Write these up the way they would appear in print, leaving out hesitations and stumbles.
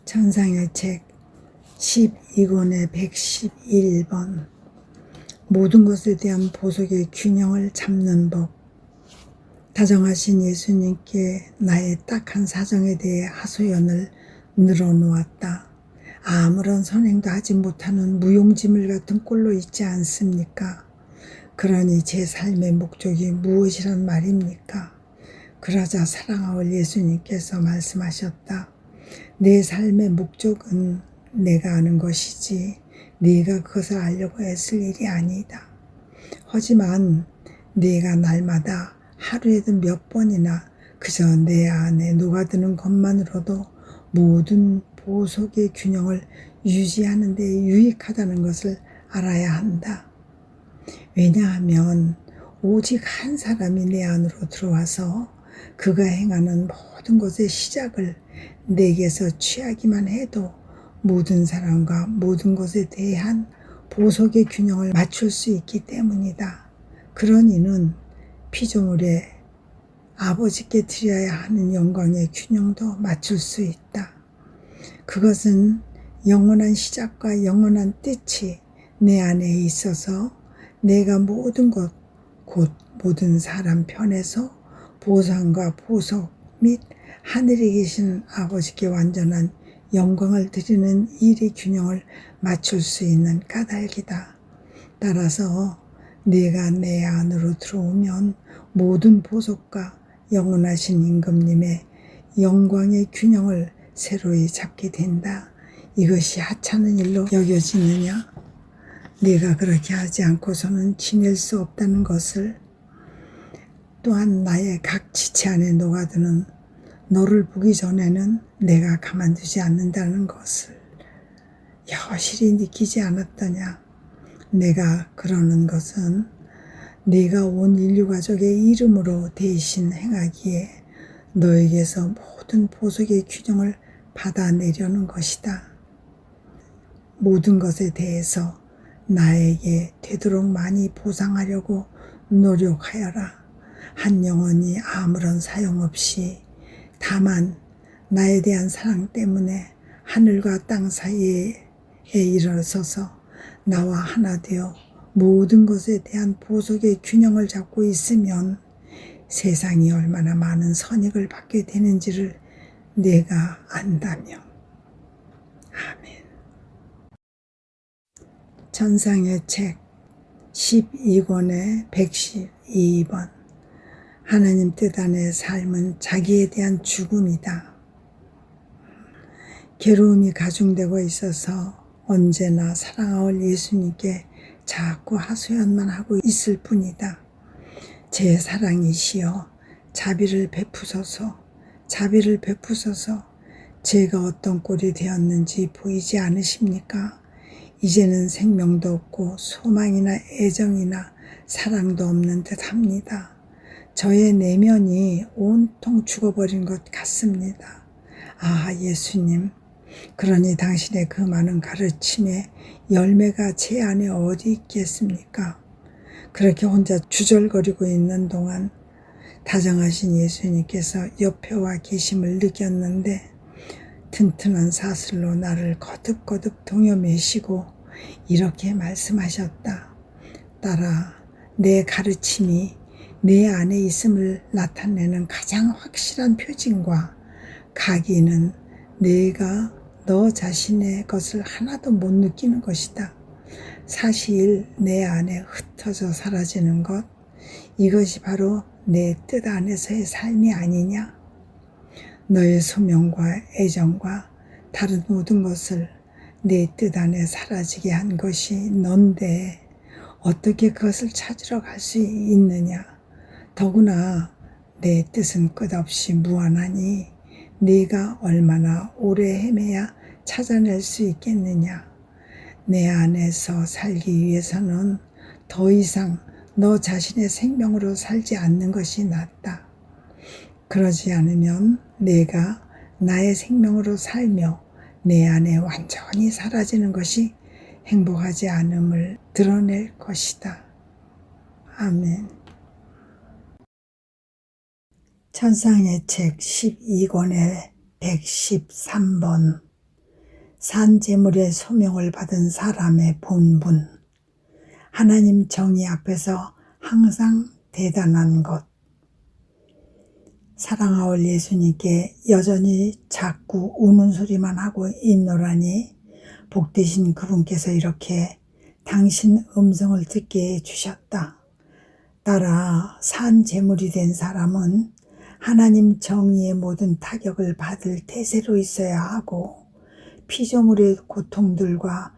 천상의 책 12권의 111번 모든 것에 대한 보석의 균형을 잡는 법. 다정하신 예수님께 나의 딱한 사정에 대해 하소연을 늘어놓았다. 아무런 선행도 하지 못하는 무용지물 같은 꼴로 있지 않습니까? 그러니 제 삶의 목적이 무엇이란 말입니까? 그러자 사랑하올 예수님께서 말씀하셨다. 내 삶의 목적은 내가 아는 것이지 네가 그것을 알려고 애쓸 일이 아니다. 하지만 네가 날마다 하루에도 몇 번이나 그저 내 안에 녹아드는 것만으로도 모든 보석의 균형을 유지하는 데 유익하다는 것을 알아야 한다. 왜냐하면 오직 한 사람이 내 안으로 들어와서 그가 행하는 모든 것의 시작을 내게서 취하기만 해도 모든 사람과 모든 것에 대한 보석의 균형을 맞출 수 있기 때문이다. 그런 이는 피조물의 아버지께 드려야 하는 영광의 균형도 맞출 수 있다. 그것은 영원한 시작과 영원한 뜻이 내 안에 있어서 내가 모든 것, 곧 모든 사람 편에서 보상과 보석 및 하늘에 계신 아버지께 완전한 영광을 드리는 일의 균형을 맞출 수 있는 까닭이다. 따라서 네가 내 안으로 들어오면 모든 보석과 영원하신 임금님의 영광의 균형을 새로이 잡게 된다. 이것이 하찮은 일로 여겨지느냐? 네가 그렇게 하지 않고서는 지낼 수 없다는 것을, 또한 나의 각 지체 안에 녹아드는 너를 보기 전에는 내가 가만두지 않는다는 것을 여실히 느끼지 않았더냐? 내가 그러는 것은 네가 온 인류 가족의 이름으로 대신 행하기에 너에게서 모든 보석의 균형을 받아내려는 것이다. 모든 것에 대해서 나에게 되도록 많이 보상하려고 노력하여라. 한 영혼이 아무런 사용없이 다만 나에 대한 사랑 때문에 하늘과 땅 사이에 일어서서 나와 하나 되어 모든 것에 대한 보석의 균형을 잡고 있으면 세상이 얼마나 많은 선익을 받게 되는지를 내가 안다며. 아멘. 천상의 책 12권의 112번 하나님 뜻 안의 삶은 자기에 대한 죽음이다. 괴로움이 가중되고 있어서 언제나 사랑하올 예수님께 자꾸 하소연만 하고 있을 뿐이다. 제 사랑이시여 자비를 베푸소서, 자비를 베푸소서. 제가 어떤 꼴이 되었는지 보이지 않으십니까? 이제는 생명도 없고 소망이나 애정이나 사랑도 없는 듯합니다. 저의 내면이 온통 죽어버린 것 같습니다. 아, 예수님, 그러니 당신의 그 많은 가르침의 열매가 제 안에 어디 있겠습니까? 그렇게 혼자 주절거리고 있는 동안 다정하신 예수님께서 옆에 와 계심을 느꼈는데 튼튼한 사슬로 나를 거듭거듭 동여매시고 이렇게 말씀하셨다. 딸아, 내 가르침이 내 안에 있음을 나타내는 가장 확실한 표징과 각인은 내가 너 자신의 것을 하나도 못 느끼는 것이다. 사실 내 안에 흩어져 사라지는 것, 이것이 바로 내 뜻 안에서의 삶이 아니냐? 너의 소명과 애정과 다른 모든 것을 내 뜻 안에 사라지게 한 것이 넌데 어떻게 그것을 찾으러 갈 수 있느냐? 더구나 내 뜻은 끝없이 무한하니 네가 얼마나 오래 헤매야 찾아낼 수 있겠느냐? 내 안에서 살기 위해서는 더 이상 너 자신의 생명으로 살지 않는 것이 낫다. 그러지 않으면 내가 나의 생명으로 살며 내 안에 완전히 사라지는 것이 행복하지 않음을 드러낼 것이다. 아멘. 천상의 책 12권의 113번 산 제물의 소명을 받은 사람의 본분, 하나님 정의 앞에서 항상 대단한 것. 사랑하올 예수님께 여전히 자꾸 우는 소리만 하고 있노라니 복되신 그분께서 이렇게 당신 음성을 듣게 해주셨다. 따라 산 제물이 된 사람은 하나님 정의의 모든 타격을 받을 태세로 있어야 하고, 피조물의 고통들과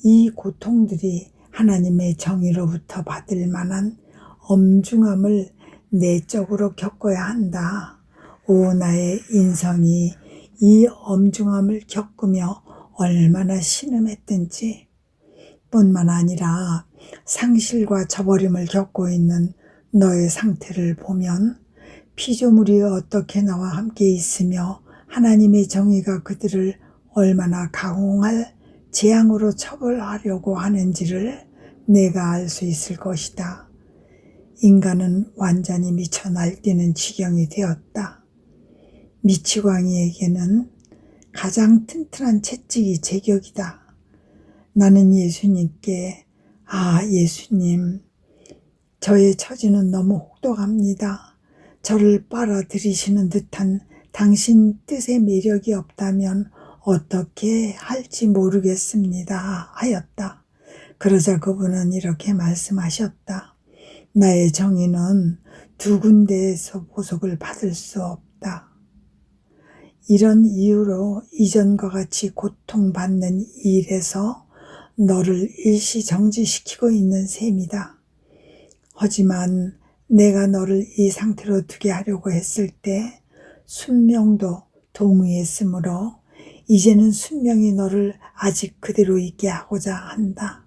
이 고통들이 하나님의 정의로부터 받을 만한 엄중함을 내적으로 겪어야 한다. 오, 나의 인성이 이 엄중함을 겪으며 얼마나 신음했든지. 뿐만 아니라 상실과 저버림을 겪고 있는 너의 상태를 보면 피조물이 어떻게 나와 함께 있으며 하나님의 정의가 그들을 얼마나 가공할 재앙으로 처벌하려고 하는지를 내가 알 수 있을 것이다. 인간은 완전히 미쳐 날뛰는 지경이 되었다. 미치광이에게는 가장 튼튼한 채찍이 제격이다. 나는 예수님께, 예수님, 저의 처지는 너무 혹독합니다. 저를 빨아들이시는 듯한 당신 뜻의 매력이 없다면 어떻게 할지 모르겠습니다 하였다. 그러자 그분은 이렇게 말씀하셨다. 나의 정의는 두 군데에서 보석을 받을 수 없다. 이런 이유로 이전과 같이 고통받는 일에서 너를 일시 정지시키고 있는 셈이다. 하지만 내가 너를 이 상태로 두게 하려고 했을 때 순명도 동의했으므로 이제는 순명히 너를 아직 그대로 있게 하고자 한다.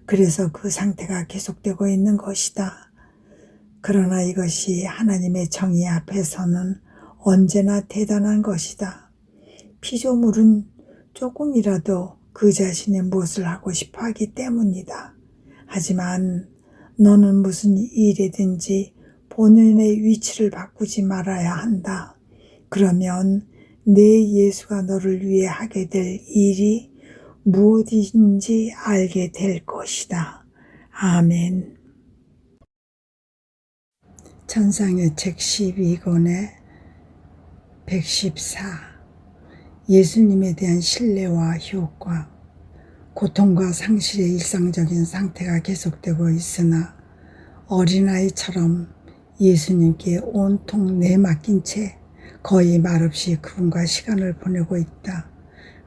그래서 그 상태가 계속되고 있는 것이다. 그러나 이것이 하나님의 정의 앞에서는 언제나 대단한 것이다. 피조물은 조금이라도 그 자신의 무엇을 하고 싶어 하기 때문이다. 하지만 너는 무슨 일이든지 본연의 위치를 바꾸지 말아야 한다. 그러면 내 예수가 너를 위해 하게 될 일이 무엇인지 알게 될 것이다. 아멘. 천상의 책 12권의 114. 예수님에 대한 신뢰와 효과. 고통과 상실의 일상적인 상태가 계속되고 있으나 어린아이처럼 예수님께 온통 내맡긴 채 거의 말없이 그분과 시간을 보내고 있다.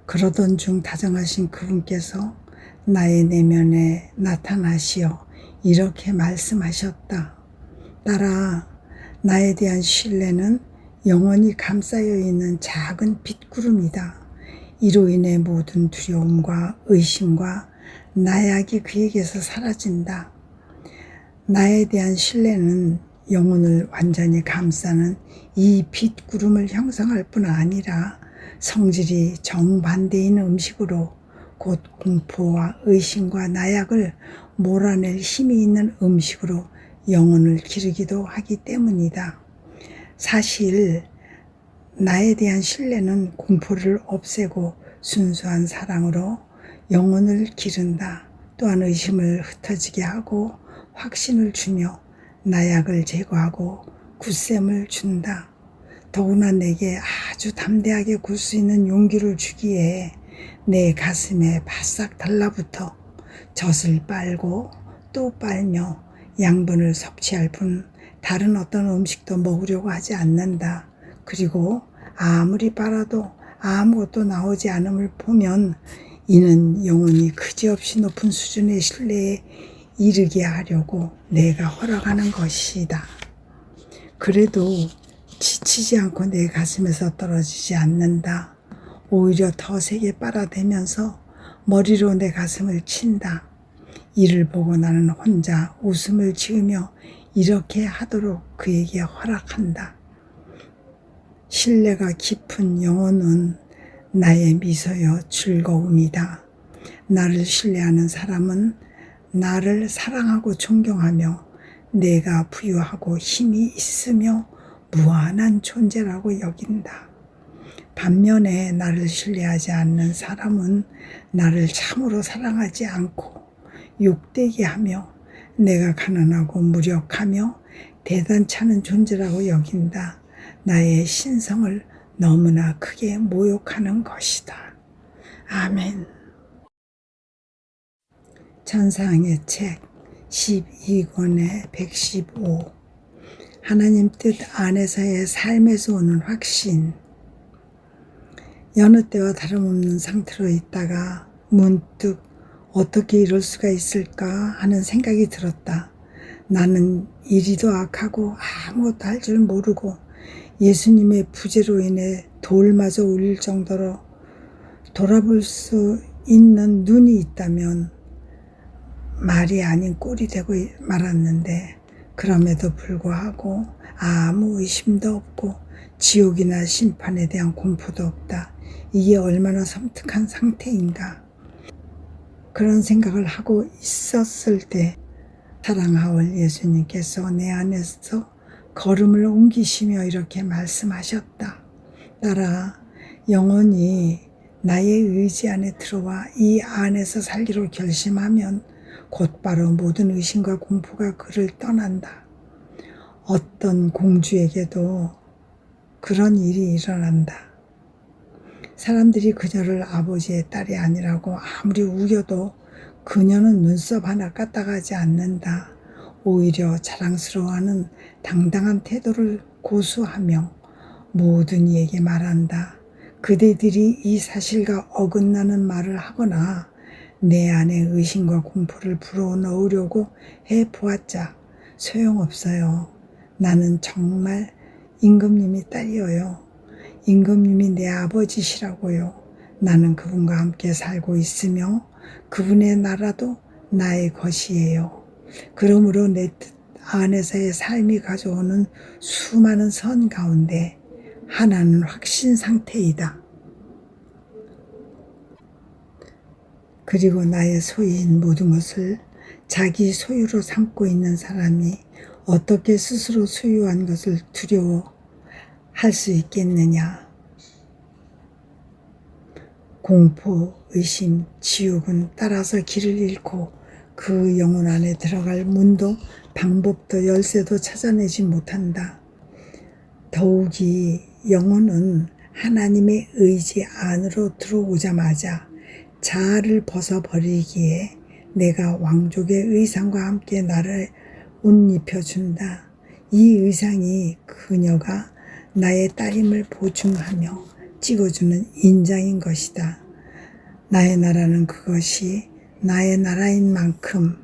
그러던 중 다정하신 그분께서 나의 내면에 나타나시어 이렇게 말씀하셨다. 딸아, 나에 대한 신뢰는 영원히 감싸여 있는 작은 빛구름이다. 이로 인해 모든 두려움과 의심과 나약이 그에게서 사라진다. 나에 대한 신뢰는 영혼을 완전히 감싸는 이 빛구름을 형성할 뿐 아니라 성질이 정반대인 음식으로, 곧 공포와 의심과 나약을 몰아낼 힘이 있는 음식으로 영혼을 기르기도 하기 때문이다. 사실 나에 대한 신뢰는 공포를 없애고 순수한 사랑으로 영혼을 기른다. 또한 의심을 흩어지게 하고 확신을 주며 나약을 제거하고 굳셈을 준다. 더구나 내게 아주 담대하게 굴 수 있는 용기를 주기에 내 가슴에 바싹 달라붙어 젖을 빨고 또 빨며 양분을 섭취할 뿐 다른 어떤 음식도 먹으려고 하지 않는다. 그리고 아무리 빨아도 아무것도 나오지 않음을 보면 이는 영혼이 그지없이 높은 수준의 신뢰에 이르게 하려고 내가 허락하는 것이다. 그래도 지치지 않고 내 가슴에서 떨어지지 않는다. 오히려 더 세게 빨아대면서 머리로 내 가슴을 친다. 이를 보고 나는 혼자 웃음을 지으며 이렇게 하도록 그에게 허락한다. 신뢰가 깊은 영혼은 나의 미소여 즐거움이다. 나를 신뢰하는 사람은 나를 사랑하고 존경하며 내가 부유하고 힘이 있으며 무한한 존재라고 여긴다. 반면에 나를 신뢰하지 않는 사람은 나를 참으로 사랑하지 않고 욕되게 하며 내가 가난하고 무력하며 대단찮은 존재라고 여긴다. 나의 신성을 너무나 크게 모욕하는 것이다. 아멘. 찬사의 책 12권의 115. 하나님 뜻 안에서의 삶에서 오는 확신. 여느 때와 다름없는 상태로 있다가 문득 어떻게 이럴 수가 있을까 하는 생각이 들었다. 나는 이리도 악하고 아무것도 할 줄 모르고 예수님의 부재로 인해 돌마저 울릴 정도로 돌아볼 수 있는 눈이 있다면 말이 아닌 꼴이 되고 말았는데, 그럼에도 불구하고 아무 의심도 없고 지옥이나 심판에 대한 공포도 없다. 이게 얼마나 섬뜩한 상태인가. 그런 생각을 하고 있었을 때 사랑하올 예수님께서 내 안에서 걸음을 옮기시며 이렇게 말씀하셨다. 딸아, 영원히 나의 의지 안에 들어와 이 안에서 살기로 결심하면 곧바로 모든 의심과 공포가 그를 떠난다. 어떤 공주에게도 그런 일이 일어난다. 사람들이 그녀를 아버지의 딸이 아니라고 아무리 우겨도 그녀는 눈썹 하나 까딱하지 않는다. 오히려 자랑스러워하는 당당한 태도를 고수하며 모든 이에게 말한다. 그대들이 이 사실과 어긋나는 말을 하거나 내 안에 의심과 공포를 불어넣으려고 해보았자 소용없어요. 나는 정말 임금님이 딸이에요. 임금님이 내 아버지시라고요. 나는 그분과 함께 살고 있으며 그분의 나라도 나의 것이에요. 그러므로 내 뜻 안에서의 삶이 가져오는 수많은 선 가운데 하나는 확신 상태이다. 그리고 나의 소유인 모든 것을 자기 소유로 삼고 있는 사람이 어떻게 스스로 소유한 것을 두려워할 수 있겠느냐. 공포, 의심, 지옥은 따라서 길을 잃고 그 영혼 안에 들어갈 문도 방법도 열쇠도 찾아내지 못한다. 더욱이 영혼은 하나님의 의지 안으로 들어오자마자 자아를 벗어버리기에 내가 왕족의 의상과 함께 나를 옷 입혀준다. 이 의상이 그녀가 나의 딸임을 보증하며 찍어주는 인장인 것이다. 나의 나라는 그것이 나의 나라인 만큼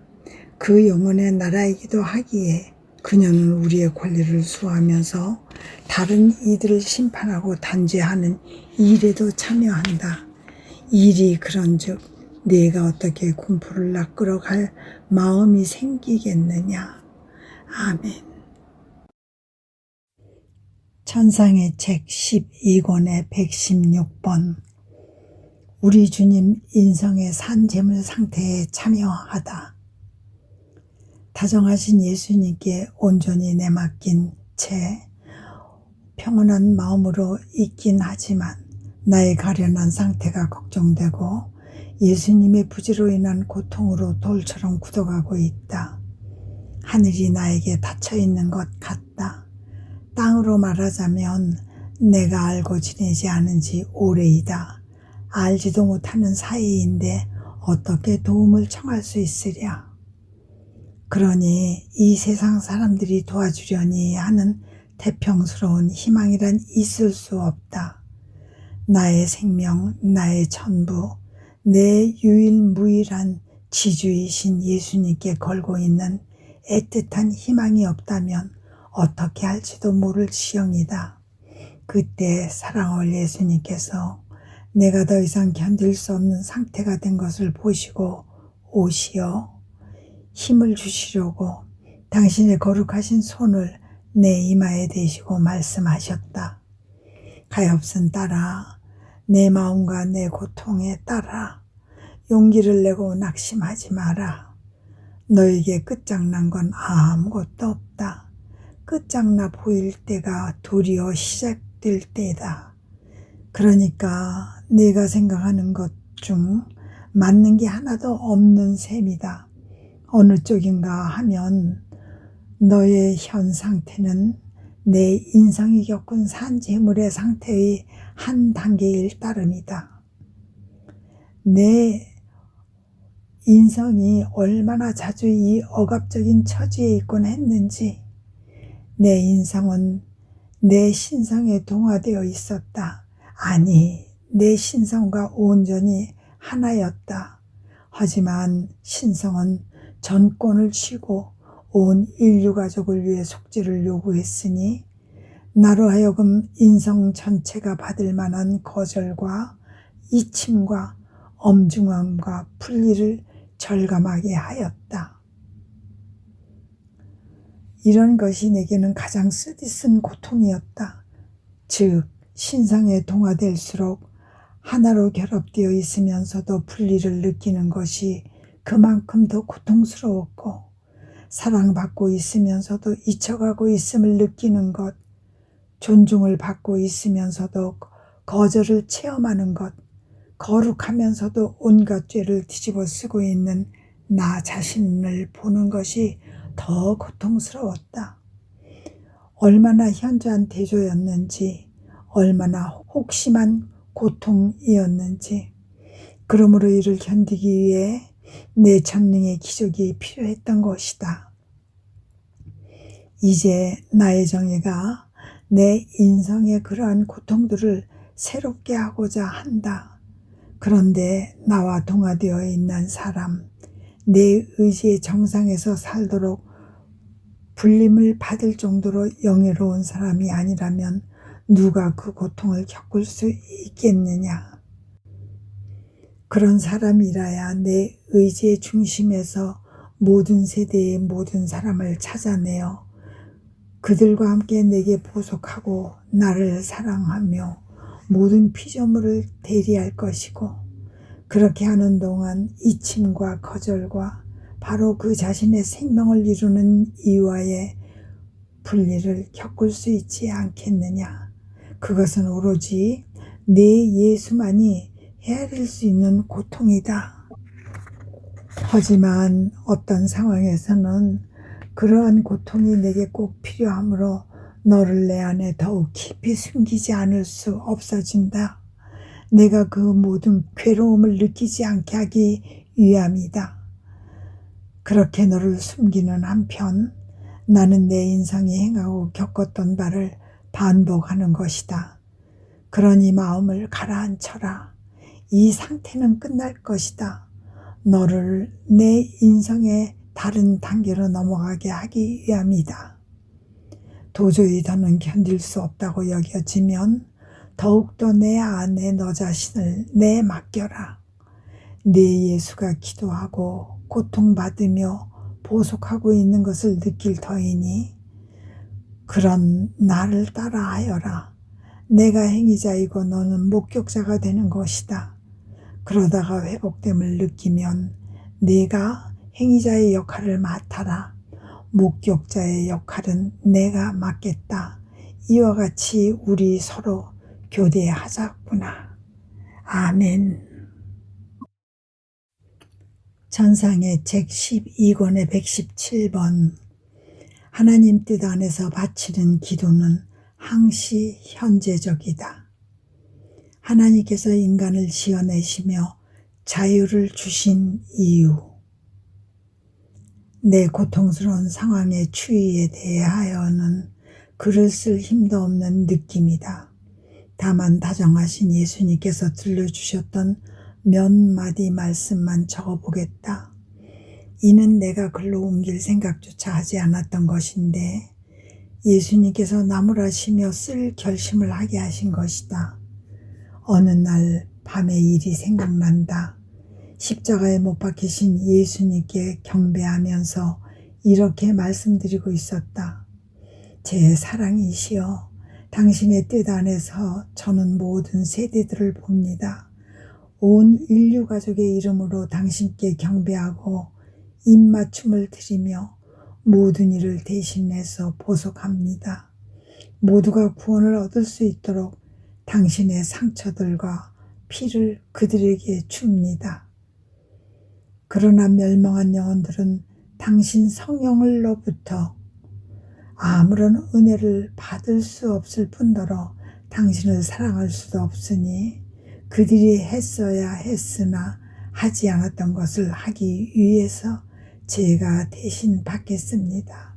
그 영혼의 나라이기도 하기에 그녀는 우리의 권리를 수호하면서 다른 이들을 심판하고 단죄하는 일에도 참여한다. 일이 그런즉 내가 어떻게 공포를 낚으러 갈 마음이 생기겠느냐. 아멘. 천상의 책 12권의 116번. 우리 주님 인성의 산재물 상태에 참여하다. 다정하신 예수님께 온전히 내맡긴 채 평온한 마음으로 있긴 하지만 나의 가련한 상태가 걱정되고 예수님의 부재로 인한 고통으로 돌처럼 굳어가고 있다. 하늘이 나에게 닫혀있는 것 같다. 땅으로 말하자면 내가 알고 지내지 않은 지 오래이다. 알지도 못하는 사이인데 어떻게 도움을 청할 수 있으랴. 그러니 이 세상 사람들이 도와주려니 하는 태평스러운 희망이란 있을 수 없다. 나의 생명, 나의 전부, 내 유일무이한 지주이신 예수님께 걸고 있는 애틋한 희망이 없다면 어떻게 할지도 모를 지경이다. 그때 사랑할 예수님께서 내가 더 이상 견딜 수 없는 상태가 된 것을 보시고 오시어 힘을 주시려고 당신의 거룩하신 손을 내 이마에 대시고 말씀하셨다. 가엾은 딸아, 내 마음과 내 고통에 따라 용기를 내고 낙심하지 마라. 너에게 끝장난 건 아무것도 없다. 끝장나 보일 때가 도리어 시작될 때다. 그러니까 내가 생각하는 것 중 맞는 게 하나도 없는 셈이다. 어느 쪽인가 하면 너의 현 상태는 내 인성이 겪은 산재물의 상태의 한 단계일 따름이다. 내 인성이 얼마나 자주 이 억압적인 처지에 있곤 했는지, 내 인성은 내 신성에 동화되어 있었다. 아니, 내 신성과 온전히 하나였다. 하지만 신성은 전권을 쥐고 온 인류 가족을 위해 속죄를 요구했으니 나로 하여금 인성 전체가 받을 만한 거절과 이침과 엄중함과 분리를 절감하게 하였다. 이런 것이 내게는 가장 쓰디쓴 고통이었다. 즉 신성에 동화될수록 하나로 결합되어 있으면서도 분리를 느끼는 것이 그만큼 더 고통스러웠고, 사랑받고 있으면서도 잊혀가고 있음을 느끼는 것, 존중을 받고 있으면서도 거절을 체험하는 것, 거룩하면서도 온갖 죄를 뒤집어 쓰고 있는 나 자신을 보는 것이 더 고통스러웠다. 얼마나 현저한 대조였는지, 얼마나 혹심한 고통이었는지, 그러므로 이를 견디기 위해 내 전능의 기적이 필요했던 것이다. 이제 나의 정예가 내 인성의 그러한 고통들을 새롭게 하고자 한다. 그런데 나와 동화되어 있는 사람, 내 의지의 정상에서 살도록 불림을 받을 정도로 영예로운 사람이 아니라면 누가 그 고통을 겪을 수 있겠느냐. 그런 사람이라야 내 의지의 중심에서 모든 세대의 모든 사람을 찾아내어 그들과 함께 내게 보속하고 나를 사랑하며 모든 피조물을 대리할 것이고, 그렇게 하는 동안 이침과 거절과 바로 그 자신의 생명을 이루는 이와의 분리를 겪을 수 있지 않겠느냐. 그것은 오로지 내 예수만이 헤아릴 수 있는 고통이다. 하지만 어떤 상황에서는 그러한 고통이 내게 꼭 필요하므로 너를 내 안에 더욱 깊이 숨기지 않을 수 없어진다. 내가 그 모든 괴로움을 느끼지 않게 하기 위함이다. 그렇게 너를 숨기는 한편 나는 내 인성이 행하고 겪었던 바를 반복하는 것이다. 그러니 마음을 가라앉혀라. 이 상태는 끝날 것이다. 너를 내 인성의 다른 단계로 넘어가게 하기 위함이다. 도저히 더는 견딜 수 없다고 여겨지면 더욱더 내 안에 너 자신을 내맡겨라. 내 예수가 기도하고 고통받으며 보속하고 있는 것을 느낄 터이니 그런 나를 따라하여라. 내가 행위자이고 너는 목격자가 되는 것이다. 그러다가 회복됨을 느끼면 네가 행위자의 역할을 맡아라. 목격자의 역할은 내가 맡겠다. 이와 같이 우리 서로 교대하자꾸나. 아멘. 전상의 책 12권의 117번. 하나님 뜻 안에서 바치는 기도는 항시 현재적이다. 하나님께서 인간을 지어내시며 자유를 주신 이유. 내 고통스러운 상황의 추이에 대하여는 글을 쓸 힘도 없는 느낌이다. 다만 다정하신 예수님께서 들려주셨던 몇 마디 말씀만 적어보겠다. 이는 내가 글로 옮길 생각조차 하지 않았던 것인데 예수님께서 나무라시며 쓸 결심을 하게 하신 것이다. 어느 날 밤에 일이 생각난다. 십자가에 못 박히신 예수님께 경배하면서 이렇게 말씀드리고 있었다. 제 사랑이시여, 당신의 뜻 안에서 저는 모든 세대들을 봅니다. 온 인류 가족의 이름으로 당신께 경배하고 입맞춤을 드리며 모든 일을 대신해서 보속합니다. 모두가 구원을 얻을 수 있도록 당신의 상처들과 피를 그들에게 줍니다. 그러나 멸망한 영혼들은 당신 성령으로부터 아무런 은혜를 받을 수 없을 뿐더러 당신을 사랑할 수도 없으니 그들이 했어야 했으나 하지 않았던 것을 하기 위해서 제가 대신 받겠습니다.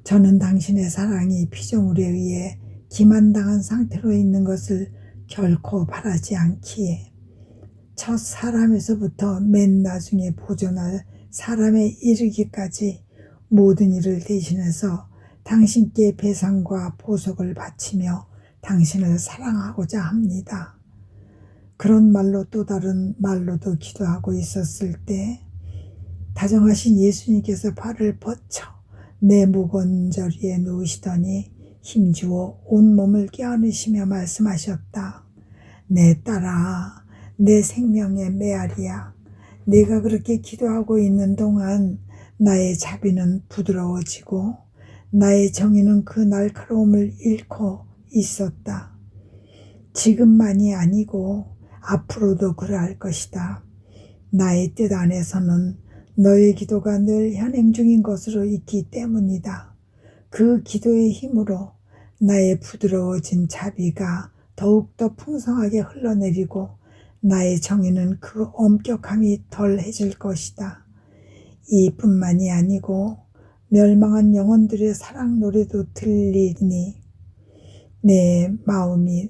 저는 당신의 사랑이 피조물에 의해 기만당한 상태로 있는 것을 결코 바라지 않기에 첫 사람에서부터 맨 나중에 보존할 사람에 이르기까지 모든 일을 대신해서 당신께 배상과 보석을 바치며 당신을 사랑하고자 합니다. 그런 말로 또 다른 말로도 기도하고 있었을 때 다정하신 예수님께서 발을 뻗쳐 내 목 언저리에 놓으시더니 힘주어 온몸을 껴안으시며 말씀하셨다. 내 딸아, 내 생명의 메아리야. 내가 그렇게 기도하고 있는 동안 나의 자비는 부드러워지고 나의 정의는 그 날카로움을 잃고 있었다. 지금만이 아니고 앞으로도 그러할 것이다. 나의 뜻 안에서는 너의 기도가 늘 현행 중인 것으로 있기 때문이다. 그 기도의 힘으로 나의 부드러워진 자비가 더욱더 풍성하게 흘러내리고 나의 정의는 그 엄격함이 덜해질 것이다. 이뿐만이 아니고 멸망한 영혼들의 사랑 노래도 들리니 내 마음이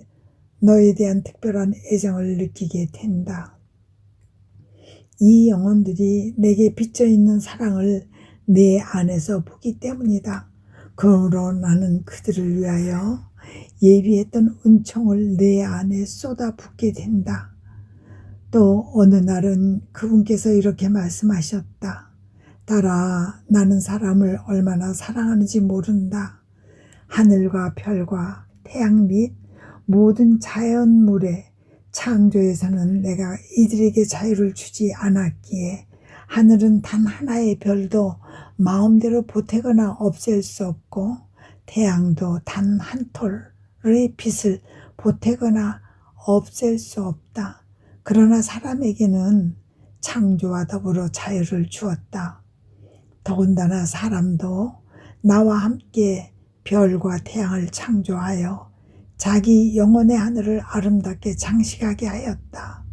너에 대한 특별한 애정을 느끼게 된다. 이 영혼들이 내게 빚져있는 사랑을 내 안에서 보기 때문이다. 그러므로 나는 그들을 위하여 예비했던 은총을 내 안에 쏟아붓게 된다. 또 어느 날은 그분께서 이렇게 말씀하셨다. 딸아, 나는 사람을 얼마나 사랑하는지 모른다. 하늘과 별과 태양 및 모든 자연물의 창조에서는 내가 이들에게 자유를 주지 않았기에 하늘은 단 하나의 별도 마음대로 보태거나 없앨 수 없고 태양도 단 한 톨의 빛을 보태거나 없앨 수 없다. 그러나 사람에게는 창조와 더불어 자유를 주었다. 더군다나 사람도 나와 함께 별과 태양을 창조하여 자기 영혼의 하늘을 아름답게 장식하게 하였다.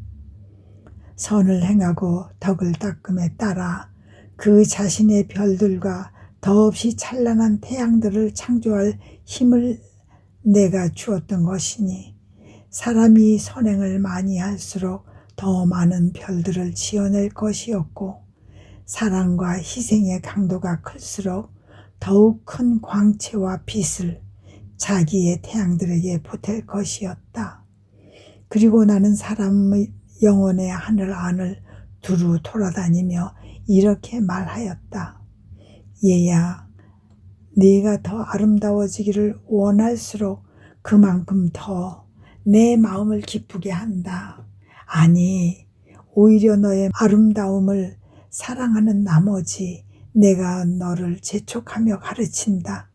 선을 행하고 덕을 닦음에 따라 그 자신의 별들과 더없이 찬란한 태양들을 창조할 힘을 내가 주었던 것이니 사람이 선행을 많이 할수록 더 많은 별들을 지어낼 것이었고 사랑과 희생의 강도가 클수록 더욱 큰 광채와 빛을 자기의 태양들에게 보탤 것이었다. 그리고 나는 사람의 영혼의 하늘 안을 두루 돌아다니며 이렇게 말하였다. 얘야, 네가 더 아름다워지기를 원할수록 그만큼 더 내 마음을 기쁘게 한다. 아니, 오히려 너의 아름다움을 사랑하는 나머지 내가 너를 재촉하며 가르친다.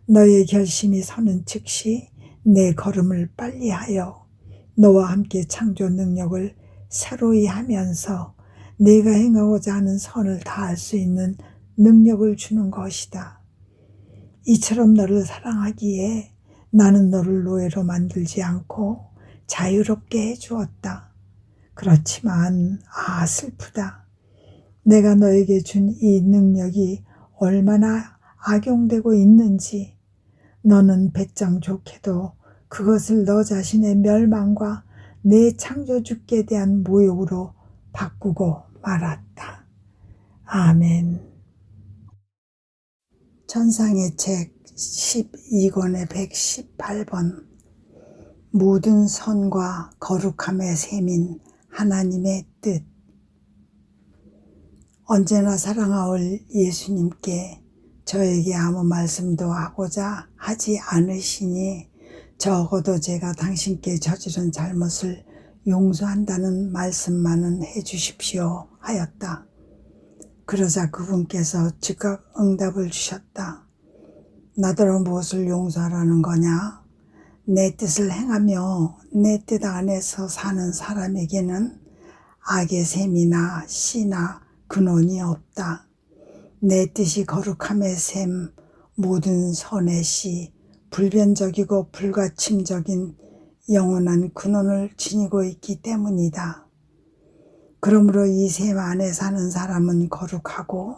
너의 결심이 서는 즉시 내 걸음을 빨리하여 너와 함께 창조 능력을 새로이 하면서 내가 행하고자 하는 선을 다할 수 있는 능력을 주는 것이다. 이처럼 너를 사랑하기에 나는 너를 노예로 만들지 않고 자유롭게 해주었다. 그렇지만 슬프다. 내가 너에게 준 이 능력이 얼마나 악용되고 있는지 너는 배짱 좋게도 그것을 너 자신의 멸망과 내 창조주께 대한 모욕으로 바꾸고 말았다. 아멘. 전상의 책 12권의 118번 모든 선과 거룩함의 셈인 하나님의 뜻. 언제나 사랑하올 예수님께 저에게 아무 말씀도 하고자 하지 않으시니 적어도 제가 당신께 저지른 잘못을 용서한다는 말씀만은 해주십시오 하였다. 그러자 그분께서 즉각 응답을 주셨다. 나더러 무엇을 용서하라는 거냐? 내 뜻을 행하며 내 뜻 안에서 사는 사람에게는 악의 셈이나 씨나 근원이 없다. 내 뜻이 거룩함의 셈, 모든 선의 씨, 불변적이고 불가침적인 영원한 근원을 지니고 있기 때문이다. 그러므로 이 셈 안에 사는 사람은 거룩하고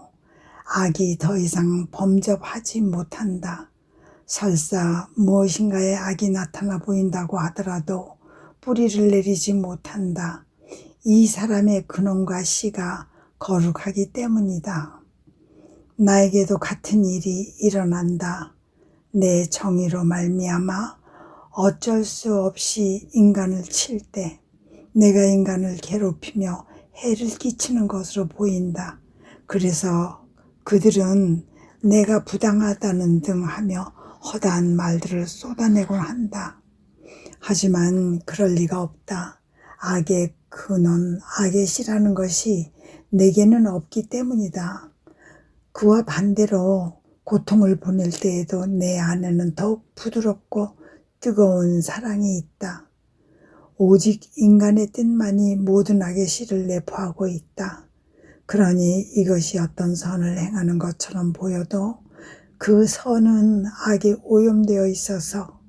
악이 더 이상 범접하지 못한다. 설사 무엇인가에 악이 나타나 보인다고 하더라도 뿌리를 내리지 못한다. 이 사람의 근원과 씨가 거룩하기 때문이다. 나에게도 같은 일이 일어난다. 내 정의로 말미암아 어쩔 수 없이 인간을 칠 때 내가 인간을 괴롭히며 해를 끼치는 것으로 보인다. 그래서 그들은 내가 부당하다는 등 하며 허다한 말들을 쏟아내곤 한다. 하지만 그럴 리가 없다. 악의 근원, 악의 씨라는 것이 내게는 없기 때문이다. 그와 반대로 고통을 보낼 때에도 내 안에는 더욱 부드럽고 뜨거운 사랑이 있다. 오직 인간의 뜻만이 모든 악의 씨를 내포하고 있다. 그러니 이것이 어떤 선을 행하는 것처럼 보여도 그 선은 악에 오염되어 있어서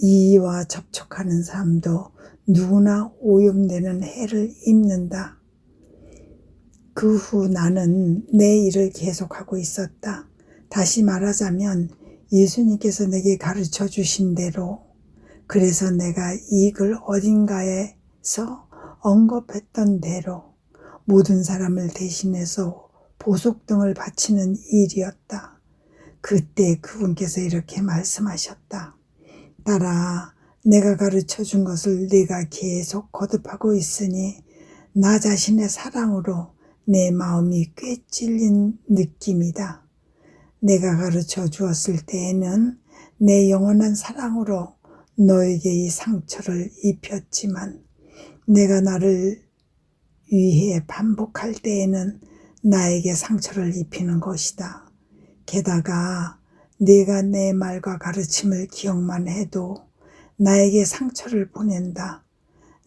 이와 접촉하는 사람도 누구나 오염되는 해를 입는다. 그 후 나는 내 일을 계속하고 있었다. 다시 말하자면 예수님께서 내게 가르쳐 주신 대로, 그래서 내가 이 글 어딘가에서 언급했던 대로 모든 사람을 대신해서 보석 등을 바치는 일이었다. 그때 그분께서 이렇게 말씀하셨다. 딸아, 내가 가르쳐 준 것을 네가 계속 거듭하고 있으니 나 자신의 사랑으로 내 마음이 꿰찔린 느낌이다. 내가 가르쳐 주었을 때에는 내 영원한 사랑으로 너에게 이 상처를 입혔지만 내가 나를 위해 반복할 때에는 나에게 상처를 입히는 것이다. 게다가 네가 내 말과 가르침을 기억만 해도 나에게 상처를 보낸다.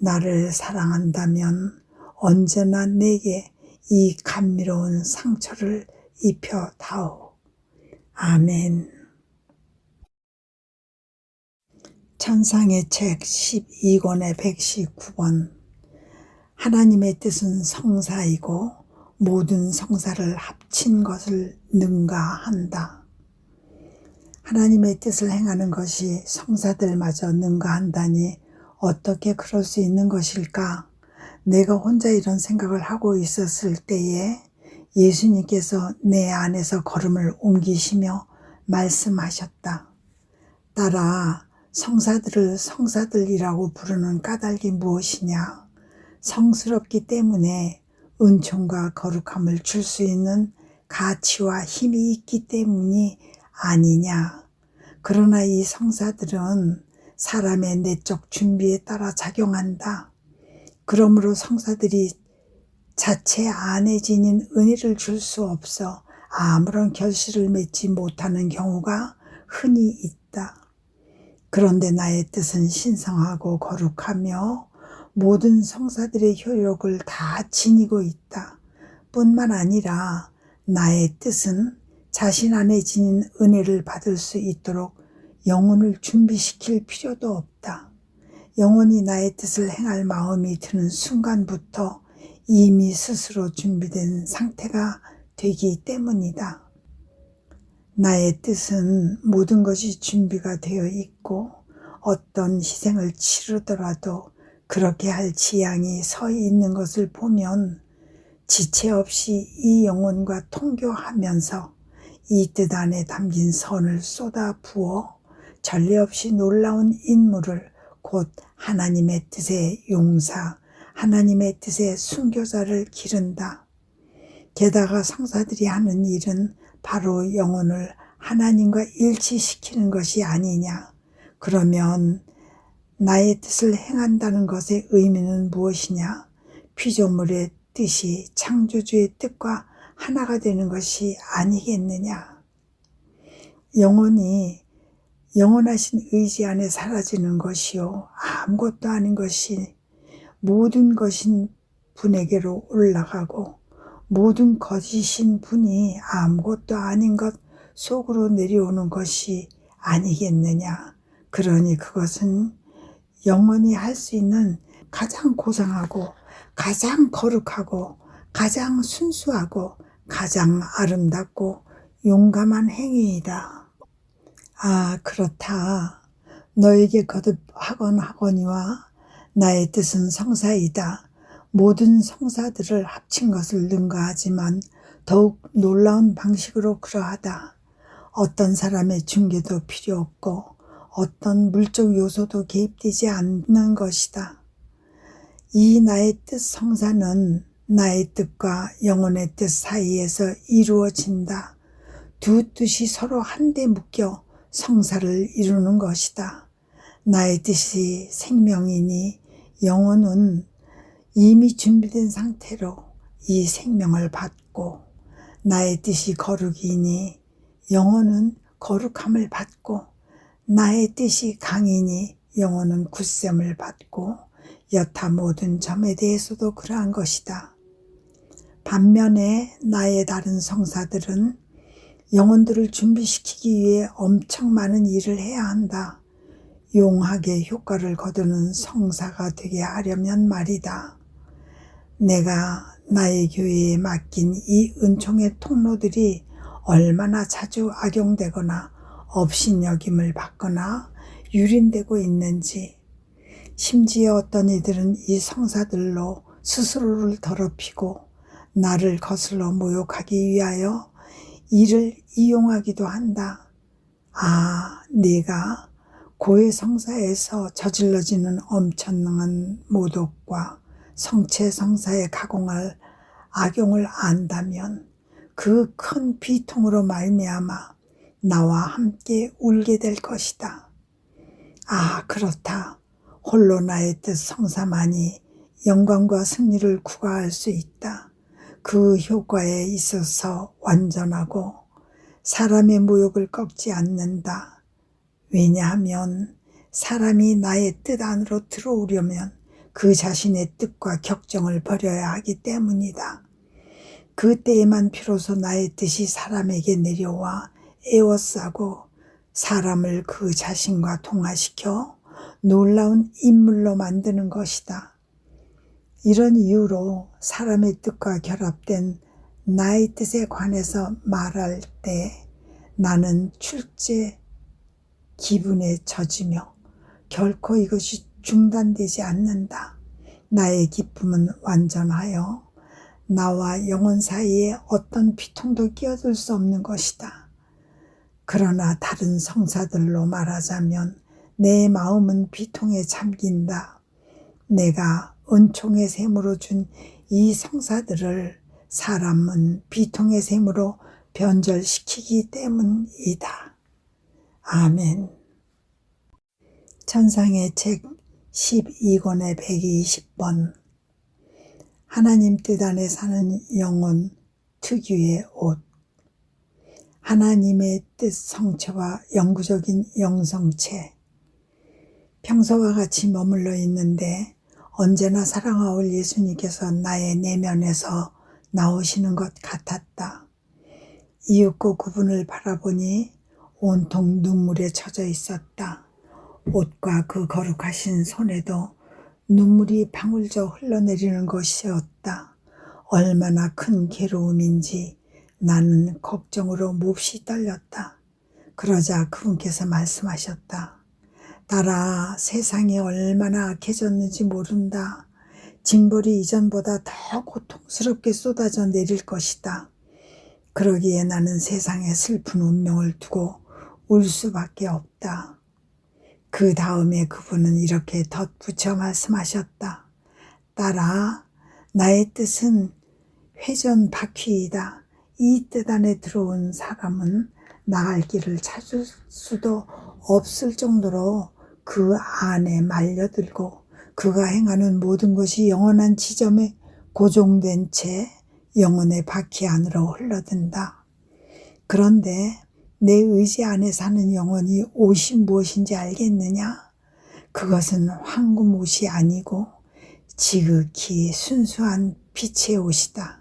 나를 사랑한다면 언제나 내게 이 감미로운 상처를 입혀다오. 아멘. 천상의 책 12권의 119권. 하나님의 뜻은 성사이고 모든 성사를 합친 것을 능가한다. 하나님의 뜻을 행하는 것이 성사들마저 능가한다니 어떻게 그럴 수 있는 것일까? 내가 혼자 이런 생각을 하고 있었을 때에 예수님께서 내 안에서 걸음을 옮기시며 말씀하셨다. 딸아, 성사들을 성사들이라고 부르는 까닭이 무엇이냐? 성스럽기 때문에 은총과 거룩함을 줄 수 있는 가치와 힘이 있기 때문이 아니냐. 그러나 이 성사들은 사람의 내적 준비에 따라 작용한다. 그러므로 성사들이 자체 안에 지닌 은혜를 줄 수 없어 아무런 결실을 맺지 못하는 경우가 흔히 있다. 그런데 나의 뜻은 신성하고 거룩하며 모든 성사들의 효력을 다 지니고 있다. 뿐만 아니라 나의 뜻은 자신 안에 지닌 은혜를 받을 수 있도록 영혼을 준비시킬 필요도 없다. 영혼이 나의 뜻을 행할 마음이 드는 순간부터 이미 스스로 준비된 상태가 되기 때문이다. 나의 뜻은 모든 것이 준비가 되어 있고 어떤 희생을 치르더라도 그렇게 할 지향이 서 있는 것을 보면 지체 없이 이 영혼과 통교하면서 이 뜻 안에 담긴 선을 쏟아 부어 전례 없이 놀라운 인물을 곧 하나님의 뜻의 용사, 하나님의 뜻의 순교자를 기른다. 게다가 성사들이 하는 일은 바로 영혼을 하나님과 일치시키는 것이 아니냐. 그러면 나의 뜻을 행한다는 것의 의미는 무엇이냐? 피조물의 뜻이 창조주의 뜻과 하나가 되는 것이 아니겠느냐. 영혼이 영원하신 의지 안에 사라지는 것이요 아무것도 아닌 것이 모든 것인 분에게로 올라가고 모든 거짓인 분이 아무것도 아닌 것 속으로 내려오는 것이 아니겠느냐. 그러니 그것은 영원히 할 수 있는 가장 고상하고 가장 거룩하고 가장 순수하고 가장 아름답고 용감한 행위이다. 아, 그렇다. 너에게 거듭 하거니와 나의 뜻은 성사이다. 모든 성사들을 합친 것을 능가하지만 더욱 놀라운 방식으로 그러하다. 어떤 사람의 중개도 필요 없고 어떤 물적 요소도 개입되지 않는 것이다. 이 나의 뜻 성사는 나의 뜻과 영혼의 뜻 사이에서 이루어진다. 두 뜻이 서로 한데 묶여 성사를 이루는 것이다. 나의 뜻이 생명이니 영혼은 이미 준비된 상태로 이 생명을 받고, 나의 뜻이 거룩이니 영혼은 거룩함을 받고, 나의 뜻이 강이니 영혼은 굳셈을 받고, 여타 모든 점에 대해서도 그러한 것이다. 반면에 나의 다른 성사들은 영혼들을 준비시키기 위해 엄청 많은 일을 해야 한다. 용하게 효과를 거두는 성사가 되게 하려면 말이다. 내가 나의 교회에 맡긴 이 은총의 통로들이 얼마나 자주 악용되거나 업신여김을 받거나 유린되고 있는지, 심지어 어떤 이들은 이 성사들로 스스로를 더럽히고 나를 거슬러 모욕하기 위하여 이를 이용하기도 한다. 아, 네가 고해 성사에서 저질러지는 엄청난 모독과 성체 성사에 가공할 악용을 안다면 그 큰 비통으로 말미암아 나와 함께 울게 될 것이다. 아, 그렇다. 홀로 나의 뜻 성사만이 영광과 승리를 구가할 수 있다. 그 효과에 있어서 완전하고 사람의 모욕을 꺾지 않는다. 왜냐하면 사람이 나의 뜻 안으로 들어오려면 그 자신의 뜻과 격정을 버려야 하기 때문이다. 그때에만 비로소 나의 뜻이 사람에게 내려와 에워싸고 사람을 그 자신과 동화시켜 놀라운 인물로 만드는 것이다. 이런 이유로 사람의 뜻과 결합된 나의 뜻에 관해서 말할 때 나는 출제 기분에 젖으며 결코 이것이 중단되지 않는다. 나의 기쁨은 완전하여 나와 영혼 사이에 어떤 비통도 끼어들 수 없는 것이다. 그러나 다른 성사들로 말하자면 내 마음은 비통에 잠긴다. 내가 은총의 셈으로 준 이 성사들을 사람은 비통의 셈으로 변절시키기 때문이다. 아멘. 천상의 책 12권의 120번. 하나님 뜻 안에 사는 영혼 특유의 옷. 하나님의 뜻 성체와 영구적인 영성체. 평소와 같이 머물러 있는데 언제나 사랑하올 예수님께서 나의 내면에서 나오시는 것 같았다. 이윽고 그분을 바라보니 온통 눈물에 젖어 있었다. 옷과 그 거룩하신 손에도 눈물이 방울져 흘러내리는 것이었다. 얼마나 큰 괴로움인지 나는 걱정으로 몹시 떨렸다. 그러자 그분께서 말씀하셨다. 딸아, 세상이 얼마나 악해졌는지 모른다. 징벌이 이전보다 더 고통스럽게 쏟아져 내릴 것이다. 그러기에 나는 세상에 슬픈 운명을 두고 울 수밖에 없다. 그 다음에 그분은 이렇게 덧붙여 말씀하셨다. 딸아, 나의 뜻은 회전 바퀴이다. 이 뜻 안에 들어온 사람은 나갈 길을 찾을 수도 없을 정도로 그 안에 말려들고 그가 행하는 모든 것이 영원한 지점에 고정된 채 영혼의 바퀴 안으로 흘러든다. 그런데 내 의지 안에 사는 영혼이 옷이 무엇인지 알겠느냐? 그것은 황금 옷이 아니고 지극히 순수한 빛의 옷이다.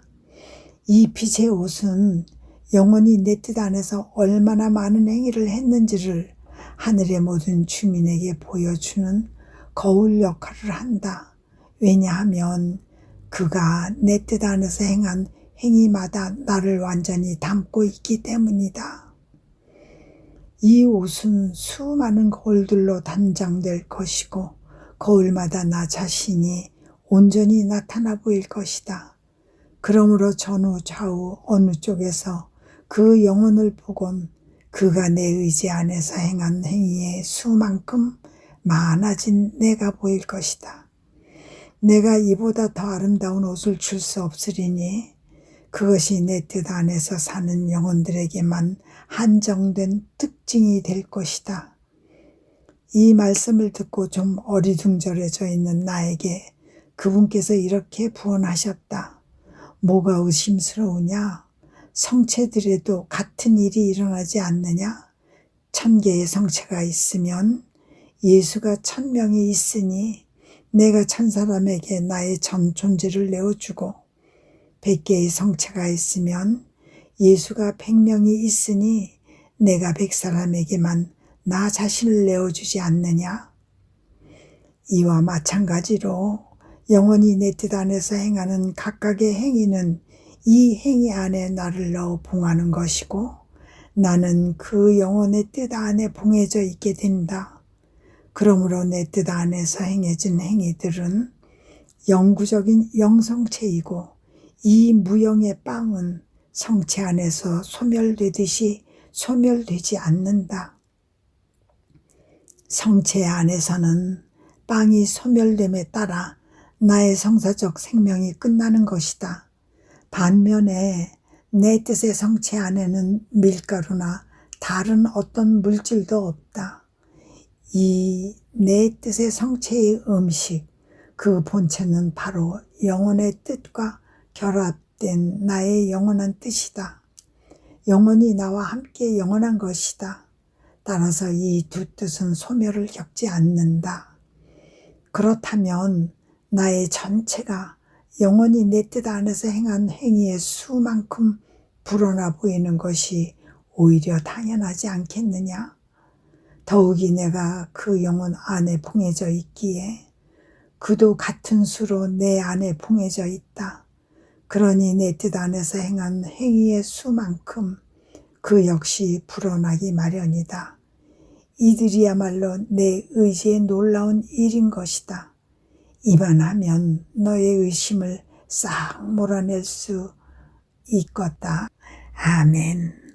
이 빛의 옷은 영혼이 내 뜻 안에서 얼마나 많은 행위를 했는지를 하늘의 모든 주민에게 보여주는 거울 역할을 한다. 왜냐하면 그가 내 뜻 안에서 행한 행위마다 나를 완전히 담고 있기 때문이다. 이 옷은 수많은 거울들로 단장될 것이고 거울마다 나 자신이 온전히 나타나 보일 것이다. 그러므로 전후 좌우 어느 쪽에서 그 영혼을 보곤 그가 내 의지 안에서 행한 행위의 수만큼 많아진 내가 보일 것이다. 내가 이보다 더 아름다운 옷을 줄 수 없으리니 그것이 내 뜻 안에서 사는 영혼들에게만 한정된 특징이 될 것이다. 이 말씀을 듣고 좀 어리둥절해져 있는 나에게 그분께서 이렇게 부언하셨다. 뭐가 의심스러우냐? 성체들에도 같은 일이 일어나지 않느냐? 1000개의 성체가 있으면 예수가 1000명이 있으니 내가 1000사람에게 나의 전 존재를 내어주고 100개의 성체가 있으면 예수가 100명이 있으니 내가 100사람에게만 나 자신을 내어주지 않느냐? 이와 마찬가지로 영원히 내 뜻 안에서 행하는 각각의 행위는 이 행위 안에 나를 넣어 봉하는 것이고 나는 그 영혼의 뜻 안에 봉해져 있게 된다. 그러므로 내 뜻 안에서 행해진 행위들은 영구적인 영성체이고 이 무영의 빵은 성체 안에서 소멸되듯이 소멸되지 않는다. 성체 안에서는 빵이 소멸됨에 따라 나의 성사적 생명이 끝나는 것이다. 반면에 내 뜻의 성체 안에는 밀가루나 다른 어떤 물질도 없다. 이 내 뜻의 성체의 음식, 그 본체는 바로 영혼의 뜻과 결합된 나의 영원한 뜻이다. 영혼이 나와 함께 영원한 것이다. 따라서 이 두 뜻은 소멸을 겪지 않는다. 그렇다면 나의 전체가 영원히 내 뜻 안에서 행한 행위의 수만큼 불어나 보이는 것이 오히려 당연하지 않겠느냐? 더욱이 내가 그 영혼 안에 봉해져 있기에 그도 같은 수로 내 안에 봉해져 있다. 그러니 내 뜻 안에서 행한 행위의 수만큼 그 역시 불어나기 마련이다. 이들이야말로 내 의지의 놀라운 일인 것이다. 이만하면 너의 의심을 싹 몰아낼 수 있겠다. 아멘.